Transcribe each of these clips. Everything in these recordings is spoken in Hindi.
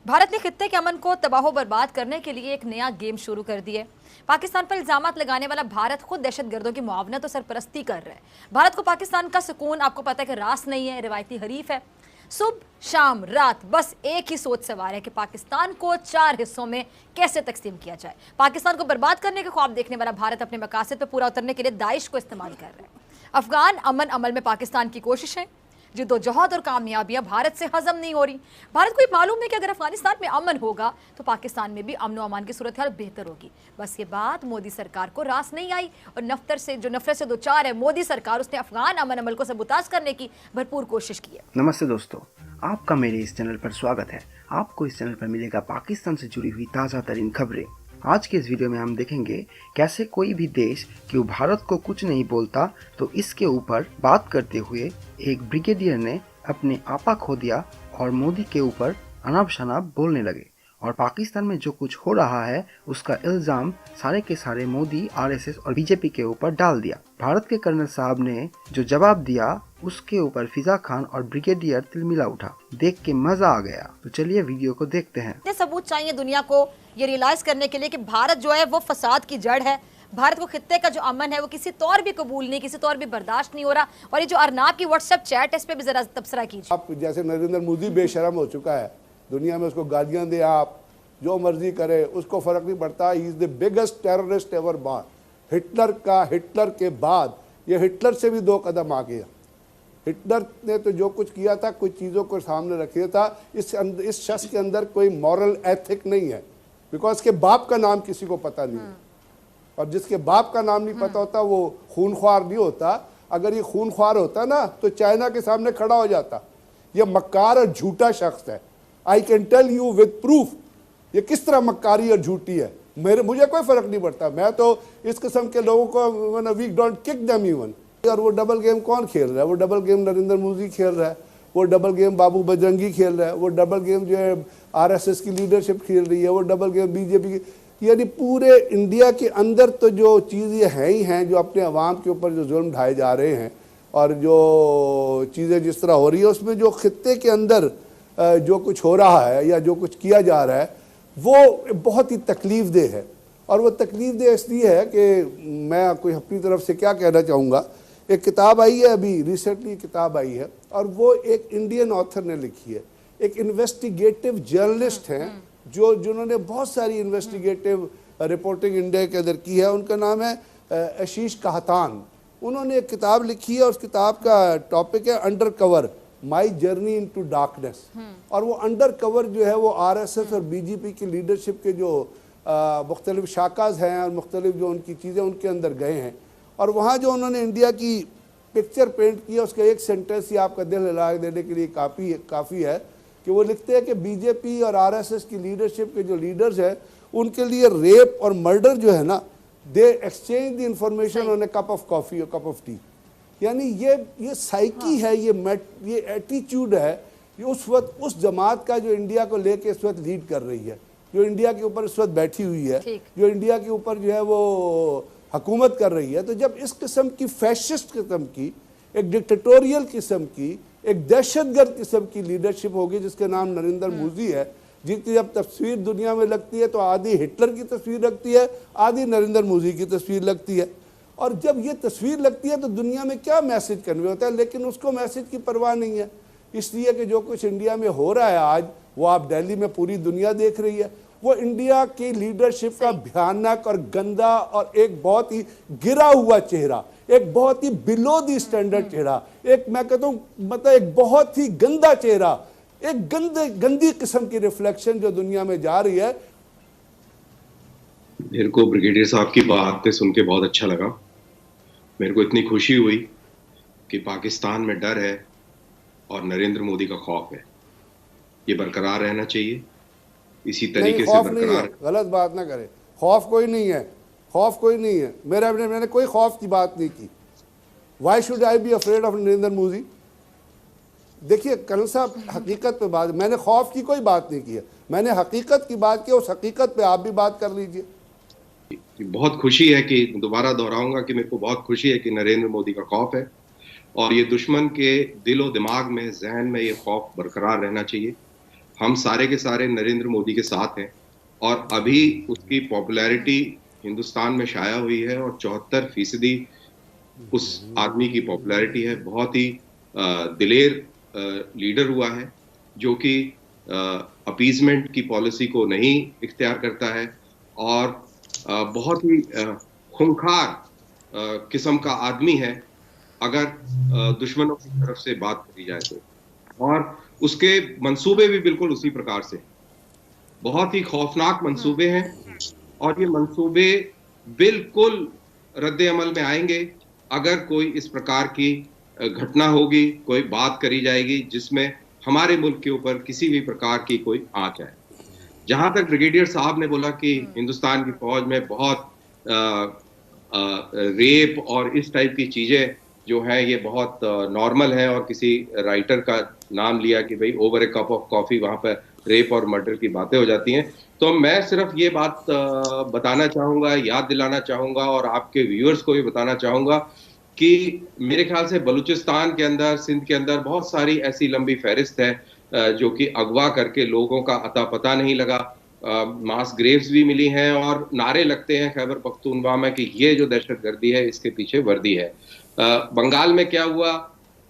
भारत ने खित्ते के अमन को तबाह बर्बाद करने के लिए एक नया गेम शुरू कर दिया है। पाकिस्तान पर इल्जामात लगाने वाला भारत खुद दहशतगर्दों की मुआवनत और सरपरस्ती कर रहा है। भारत को पाकिस्तान का सुकून आपको पता है कि रास नहीं है, रिवायती हरीफ है। सुबह शाम रात बस एक ही सोच सवार है कि पाकिस्तान को 4 हिस्सों में कैसे तकसीम किया जाए। पाकिस्तान को बर्बाद करने के ख्वाब देखने वाला भारत अपने मकासद पर पूरा उतरने के लिए दाइश को इस्तेमाल कर रहा है। अफगान अमन अमल में पाकिस्तान की कोशिशें, जिद्दोजहद और कामयाबियां भारत से हजम नहीं हो रही। भारत को मालूम है कि अगर अफगानिस्तान में अमन होगा तो पाकिस्तान में भी अमन और अमान की सूरत हाल बेहतर होगी। बस ये बात मोदी सरकार को रास नहीं आई और नफरत से दो चार है मोदी सरकार, उसने अफगान अमन अमल को सबूताज करने की भरपूर कोशिश की है। नमस्ते दोस्तों, आपका मेरे इस चैनल पर स्वागत है। आपको इस चैनल पर मिलेगा पाकिस्तान से जुड़ी हुई ताज़ा तरीन खबरें। आज के इस वीडियो में हम देखेंगे कैसे कोई भी देश क्यों भारत को कुछ नहीं बोलता, तो इसके ऊपर बात करते हुए एक ब्रिगेडियर ने अपने आपा खो दिया और मोदी के ऊपर अनाप शनाप बोलने लगे और पाकिस्तान में जो कुछ हो रहा है उसका इल्ज़ाम सारे के सारे मोदी, आरएसएस और बीजेपी के ऊपर डाल दिया। भारत के कर्नल साहब ने जो जवाब दिया उसके ऊपर फिजा खान और ब्रिगेडियर तिलमिला उठा। देख के मजा आ गया। तो चलिए वीडियो को देखते हैं। इतने सबूत चाहिए दुनिया को ये रियलाइज करने के लिए कि भारत जो है वो फसाद की जड़ है। भारत को खित्ते का जो अमन है वो किसी तौर भी कबूल नहीं, किसी तौर भी बर्दाश्त नहीं हो रहा। और ये जो अरनाब की व्हाट्सएप चैट है इस पे भी जरा तबसरा कीजिए। आप जैसे नरेंद्र मोदी बेशरम हो चुका है, दुनिया में उसको गालियां दे, आप जो मर्जी करे, उसको फर्क नहीं पड़ता। He is the biggest terrorist ever born. Hitler के बाद ये हिटलर से भी 2 कदम आ गया। हिटलर ने तो जो कुछ किया था, कुछ चीज़ों को सामने रखा था। इस शख्स के अंदर कोई मॉरल एथिक नहीं है, बिकॉज के बाप का नाम किसी को पता नहीं है। और जिसके बाप का नाम नहीं पता होता वो खूनख्वार नहीं होता। अगर ये खूनख्वार होता ना तो चाइना के सामने खड़ा हो जाता। ये मक्कार और झूठा शख्स है। I can tell you with proof ये किस तरह मक्कारी और झूठी है। मुझे कोई फर्क नहीं पड़ता। मैं तो इस किस्म के लोगों को we don't kick them even. और वो डबल गेम कौन खेल रहा है? वो डबल गेम नरेंद्र मोदी खेल रहा है, वो डबल गेम बाबू बजरंगी खेल रहा है, वो डबल गेम जो है आरएसएस की लीडरशिप खेल रही है, वो डबल गेम बीजेपी की। यानी पूरे इंडिया के अंदर तो जो चीज़ें हैं ही हैं, जो अपने अवाम के ऊपर जो जुल्म ढाए जा रहे हैं और जो चीज़ें जिस तरह हो रही है, उसमें जो खित्ते के अंदर जो कुछ हो रहा है या जो कुछ किया जा रहा है वो बहुत ही तकलीफ देह है। और वो तकलीफ देह इसलिए है कि मैं कोई अपनी तरफ से क्या कहना चाहूँगा। एक किताब आई है, अभी रिसेंटली किताब आई है, और वो एक इंडियन ऑथर ने लिखी है। एक इन्वेस्टिगेटिव जर्नलिस्ट हैं जिन्होंने बहुत सारी इन्वेस्टिगेटिव रिपोर्टिंग इंडिया के अंदर की है। उनका नाम है आशीष कहतान। उन्होंने एक किताब लिखी है और उस किताब का टॉपिक है under cover, my journey into darkness. और वो अंडर कवर जो है वो आरएसएस और बीजेपी की लीडरशिप के जो मुख्तलिफ शाखाज हैं और मुख्तलिफ जो उनकी चीज़ें उनके अंदर गए हैं। और वहाँ जो उन्होंने इंडिया की पिक्चर पेंट किया, उसका एक सेंटेंस ही आपका दिल हिला देने के लिए काफ़ी है कि वो लिखते हैं कि बीजेपी और आरएसएस की लीडरशिप के जो लीडर्स हैं उनके लिए रेप और मर्डर जो है ना, दे exchange the information on A cup of coffee और कप ऑफ टी। यानी ये साइकी है, ये एटीट्यूड है, ये उस वक्त उस जमात का जो इंडिया को लेके इस वक्त लीड कर रही है, जो इंडिया के ऊपर इस वक्त बैठी हुई है, जो इंडिया के ऊपर जो है वो हुकूमत कर रही है। तो जब इस किस्म की फैशिस्ट किस्म की, एक डिक्टेटोरियल किस्म की, एक दहशतगर्द किस्म की लीडरशिप होगी जिसके नाम नरेंद्र मोदी है, जिनकी जब तस्वीर दुनिया में लगती है तो आधी हिटलर की तस्वीर लगती है, आधी नरेंद्र मोदी की तस्वीर लगती है। और जब ये तस्वीर लगती है तो दुनिया में क्या मैसेज कन्वे होता है, लेकिन उसको मैसेज की परवाह नहीं है। इसलिए कि जो कुछ इंडिया में हो रहा है आज, वो आप दिल्ली में पूरी दुनिया देख रही है। वो इंडिया की लीडरशिप का भयानक और गंदा और एक बहुत ही गिरा हुआ चेहरा, एक बहुत ही बिलो दी स्टैंडर्ड चेहरा, एक मैं कहता हूँ मतलब एक बहुत ही गंदा चेहरा, एक गंदी किस्म की रिफ्लेक्शन जो दुनिया में जा रही है। मेरे को ब्रिगेडियर साहब की बातें सुन के बहुत अच्छा लगा। मेरे को इतनी खुशी हुई कि पाकिस्तान में डर है और नरेंद्र मोदी का खौफ है। ये बरकरार रहना चाहिए, इसी तरीके से बरकरार। गलत बात ना करें, खौफ कोई नहीं है, खौफ कोई नहीं है। मैंने कोई खौफ की बात नहीं की। Why should I be afraid of Narendra Modi? देखिए कर्नल साहब, हकीकत पे बात, मैंने खौफ की कोई बात नहीं की है, मैंने हकीकत की बात की। उस हकीकत पे आप भी बात कर लीजिए। बहुत खुशी है कि, दोबारा दोहराऊंगा कि मेरे को बहुत खुशी है कि नरेंद्र मोदी का खौफ है और ये दुश्मन के दिलो दिमाग में, जहन में ये खौफ बरकरार रहना चाहिए। हम सारे के सारे नरेंद्र मोदी के साथ हैं और अभी उसकी पॉपुलैरिटी हिंदुस्तान में छाया हुई है और 74% उस आदमी की पॉपुलैरिटी है। बहुत ही दिलेर लीडर हुआ है जो कि अपीजमेंट की पॉलिसी को नहीं इख्तियार करता है और बहुत ही खूंखार किस्म का आदमी है अगर दुश्मनों की तरफ से बात करी जाए तो। और उसके मंसूबे भी बिल्कुल उसी प्रकार से, बहुत ही खौफनाक मंसूबे हैं और ये मंसूबे बिल्कुल रद्द अमल में आएंगे अगर कोई इस प्रकार की घटना होगी, कोई बात करी जाएगी जिसमें हमारे मुल्क के ऊपर किसी भी प्रकार की कोई आंच है। जहां तक ब्रिगेडियर साहब ने बोला कि हिंदुस्तान की फौज में बहुत रेप और इस टाइप की चीजें जो है ये बहुत नॉर्मल है और किसी राइटर का नाम लिया कि भाई over A cup of coffee वहां पर रेप और मर्डर की बातें हो जाती हैं, तो मैं सिर्फ ये बात बताना चाहूंगा, याद दिलाना चाहूंगा और आपके व्यूअर्स को भी बताना चाहूंगा कि मेरे ख्याल से बलूचिस्तान के अंदर, सिंध के अंदर बहुत सारी ऐसी लंबी फहरिस्त है जो कि अगवा करके लोगों का अता पता नहीं लगा, मास ग्रेव्स भी मिली हैं और नारे लगते हैं खैबर पख्तूनख्वा में कि ये जो दहशतगर्दी है इसके पीछे वर्दी है। बंगाल में क्या हुआ,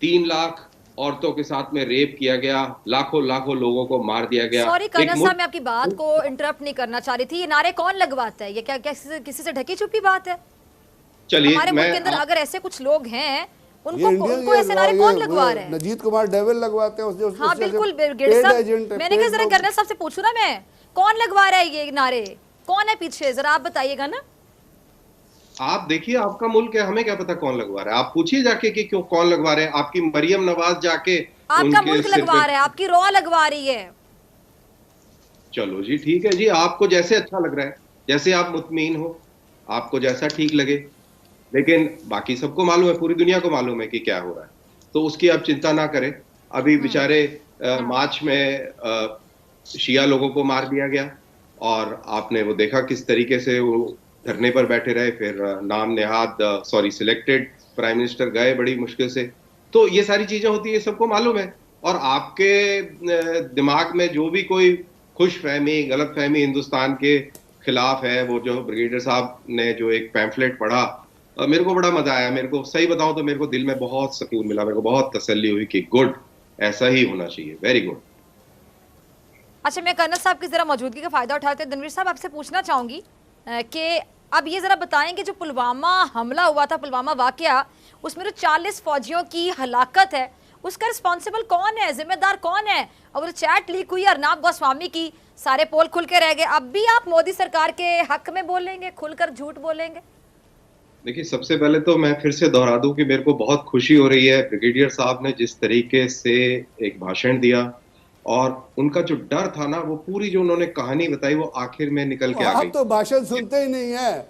3 लाख औरतों के साथ में रेप किया गया, लाखों लाखों लोगों को मार दिया गया। सॉरी कर्नल साहब, मैं आपकी बात को इंटरप्ट नहीं करना चाह रही थी। ये नारे कौन लगवाता है? ये क्या किसी से ढकी छुपी बात है? चलिए, हमारे मुल्क के अंदर अगर ऐसे कुछ लोग हैं उनको ऐसे नारे कौन लगवा रहे हैं? नजीत कुमार डेविल लगवाते हैं। हाँ बिल्कुल ब्रिगेडियर साहब, मैंने कहा जरा कर्नल साहब से पूछू ना मैं, कौन लगवा रहा है ये नारे, कौन है पीछे, जरा आप बताइएगा ना। आप देखिए, आपका मुल्क है, हमें क्या पता कौन लगवा रहा है। आप पूछिए जाके कि क्यों कौन लगवा रहे हैं। आपकी मरियम नवाज जाके आपका मुल्क लगवा रहा है, आपकी रॉ लगवा रही है। चलो जी, ठीक है जी, आपको जैसे अच्छा लग रहा है, जैसे आप मुतमीन हो, आपको जैसा ठीक लगे, लेकिन बाकी सबको मालूम है, पूरी दुनिया को मालूम है कि क्या हो रहा है, तो उसकी आप चिंता ना करें। अभी बेचारे मार्च में शिया लोगों को मार दिया गया और आपने वो देखा किस तरीके से वो धरने पर बैठे रहे, फिर नाम नेहाद सिलेक्टेड प्राइम मिनिस्टर गए बड़ी मुश्किल से। तो ये सारी चीजें होती है, सबको मालूम है। और आपके दिमाग में जो भी कोई खुश फहमी, गलत फहमी हिंदुस्तान के खिलाफ है, वो जो ब्रिगेडियर साहब ने जो एक पैम्फलेट पढ़ा, मेरे को बड़ा मजा आया। मेरे को सही बताऊं तो मेरे को दिल में बहुत सुकून मिला, मेरे को बहुत तसल्ली हुई कि गुड, ऐसा ही होना चाहिए, वेरी गुड। अच्छा, मैं कर्नल साहब की जरा मौजूदगी का फायदा उठाते हुए धनवीर साहब आपसे पूछना चाहूंगी कि अब ये जरा बताएं कि जो पुलवामा हमला हुआ था, पुलवामा वाकया, उसमें जो 40 फौजियों की हलाकत है, उसका रिस्पॉन्सिबल कौन है, जिम्मेदार कौन है? और वो चैट लीक हुई अर्नाब गोस्वामी की, सारे पोल खुल के रह गए। अब भी आप मोदी सरकार के हक में बोलेंगे, खुलकर झूठ बोलेंगे? देखिए, सबसे पहले तो मैं फिर से दोहरा दूं कि मेरे को बहुत खुशी हो रही है ब्रिगेडियर साहब ने जिस तरीके से एक भाषण दिया और उनका जो डर था ना, वो पूरी जो उन्होंने कहानी बताई वो आखिर में निकल के आ गई। आप तो भाषण सुनते ही नहीं है,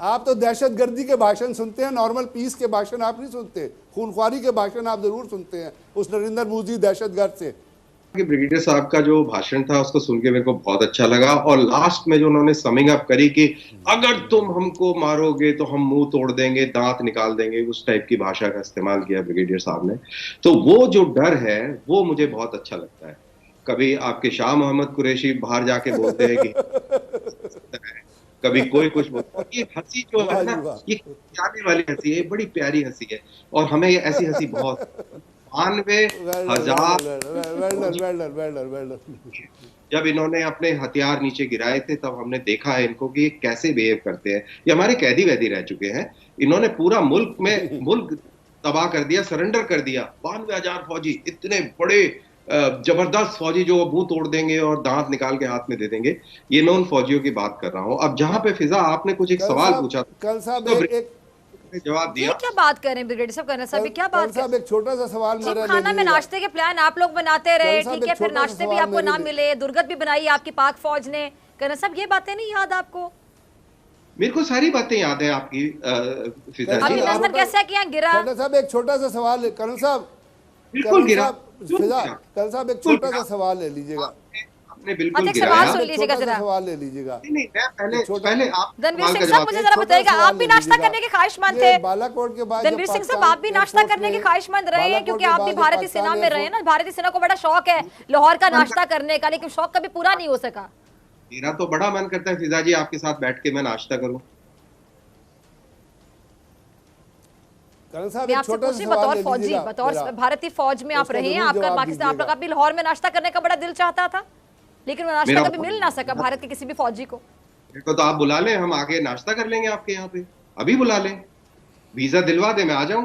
आप तो दहशतगर्दी के भाषण सुनते हैं, नॉर्मल पीस के भाषण आप नहीं सुनते, खूनख्वारी के भाषण आप जरूर सुनते हैं उस नरेंद्र मोदी दहशतगर्द से। ब्रिगेडियर साहब का जो भाषण था उसको सुन के मेरे को बहुत अच्छा लगा और लास्ट में जो उन्होंने समिंग अप करी कि अगर तुम हमको मारोगे तो हम मुंह तोड़ देंगे, दांत निकाल देंगे, उस टाइप की भाषा का इस्तेमाल किया ब्रिगेडियर साहब ने। तो वो जो डर है वो मुझे बहुत अच्छा लगता है। कभी आपके शाह मोहम्मद कुरैशी बाहर जाके बोलते हैं कि कभी कोई कुछ बोलता है। ये हंसी जो है ना, ये प्यारी वाली हंसी है, बड़ी प्यारी हंसी है और हमें ये ऐसी हंसी बहुत 92,000 जब इन्होंने अपने हथियार नीचे गिराए थे तब हमने देखा है इनको कि ये कैसे बिहेव करते हैं। ये हमारे कैदी वैदी रह चुके हैं, इन्होंने पूरा मुल्क तबाह कर दिया, सरेंडर कर दिया। 92,000 फौजी, इतने बड़े जबरदस्त फौजी जो मुंह तोड़ देंगे और दांत निकाल के हाथ में दे देंगे। ये मैं उन फौजियों की बात कर रहा हूं। अब जहां पे फिजा आपने कुछ एक सवाल पूछा, कल साहब एक जवाब दिया। क्या बात कर रहे हैं ब्रिगेडियर साहब, कर्नल साहब क्या बात साहब, एक छोटा सा सवाल मेरा खाना में नाश्ते के प्लान आप लोग बनाते रहे, ठीक है, फिर नाश्ते भी आपको ना मिले, दुर्गत भी बनाई आपकी पाक फौज ने। कर्नल साहब ये बातें नहीं याद आपको? मेरे को सारी बातें याद है आपकी। अभी नजर कैसा किया गिरा? कर्नल साहब एक छोटा सा सवाल है, कर्नल साहब बिल्कुल गिरा। कर्नल साहब एक छोटा सा सवाल ले लीजिएगा। आपने बिल्कुल अच्छा, एक गिराया। सवाल सुन लीजिएगा छोटा सा जरा। सवाल ले लीजिएगा। नहीं, मैं पहले छोटा- पहले आप रणवीर सवाल सिंह का साहब, जवाब मुझे दें। जरा छोटा बताइएगा, सवाल आप भी ले नाश्ता लीजिएगा। करने के ख्वाहिशमंद ये थे? बालाकोट के बाद जब रणवीर सिंह साहब, पाकिस्तान आप भी नाश्ता एयरफोर्स करने के ने- ख्वाहिशमंद रहे हैं, बालाकोट क्योंकि के आप बाद भी जब भारतीय पाकिस्तान सेना में रहे हैं ना। एयरफोर्स- भारतीय सेना को बड़ा शौक है लाहौर का नाश्ता करने का, लेकिन शौक कभी पूरा नहीं हो सका। मेरा तो बड़ा मन करता है फिजा जी आपके साथ बैठ के मैं नाश्ता करूं। करण साहब मैं एक आपसे छोटा पूछ सा रही, सवाल बतौर ले फौजी, लीजिएगा बतौर मेरा। भारतीय फौज में आप उसका रहे हैं, जरूर आपका जवाब पाकिस्तान, आप लोग दीजिएगा। भी लाहौर में नाश्ता करने का बड़ा दिल चाहता था, लेकिन वो नाश्ता मेरा- कभी मिल ना सका भारत के किसी भी फौजी को। मेरे को तो आप बुला लें, हम आगे नाश्ता कर लेंगे आपके यहाँ पे, अभी बुला लें, वीजा दिलवा दे, मैं आ जाऊंगा।